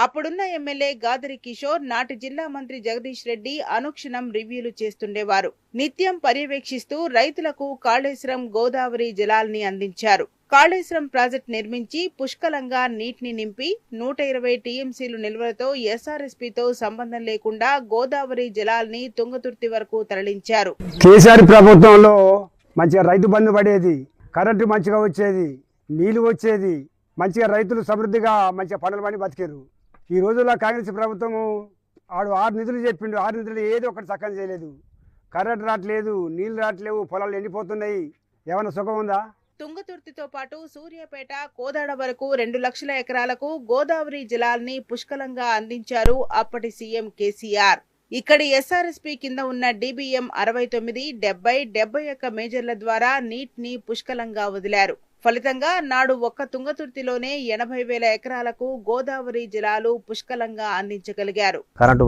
అప్పుడున్న ఎమ్మెల్యే గాదరి కిషోర్, నాటి జిల్లా మంత్రి జగదీష్ రెడ్డి అనుక్షణం రివ్యూలు చేస్తుండేవారు. నిత్యం పర్యవేక్షిస్తూ రైతులకు కాళేశ్వరం గోదావరి జలాల్ని అందించారు. కాళేశ్వరం ప్రాజెక్టు నిర్మించి పుష్కలంగా నీటిని నింపి 120 టీఎంసీలు నిల్వలతో ఎస్ఆర్ఎస్పీతో సంబంధం లేకుండా గోదావరి జలాల్ని తుంగతుర్తి వరకు తరలించారు. కేసీఆర్ ప్రభుత్వంలో మంచిగా రైతు బంధు పడేది, కరెంటు మంచిగా వచ్చేది, నీళ్లు వచ్చేది, మంచిగా రైతులు సమృద్ధిగా మంచిగా పంటలు పండి బతికారు. ఈ రోజుల్లో కాంగ్రెస్ ప్రభుత్వము ఆడు 6 నిధులు చెప్పిండు, 6 నిధులు ఏదో ఒకటి చక్కగా చేయలేదు. కరెంటు రావట్లేదు, నీళ్లు రావట్లేవు, పొలాలు ఎండిపోతున్నాయి. ఏమైనా సుఖం ఉందా? తుంగతుర్తితో పాటు సూర్యాపేట, కోదాడ వరకు 2 లక్షల ఎకరాలకు గోదావరి జలాల్ని పుష్కలంగా అందించారు అప్పటి సీఎం కేసీఆర్. ఇక్కడి ఎస్ఆర్ఎస్పీ కింద ఉన్న డిబిఎం 69, 70, 71 మేజర్ల ద్వారా నీటిని పుష్కలంగా వదిలారు. ఫలితంగా నాడు ఒక్క తుంగతుర్తిలోనే 80,000 ఎకరాలకు గోదావరి జలాలు పుష్కలంగా అందించగలిగారు. కరెంటు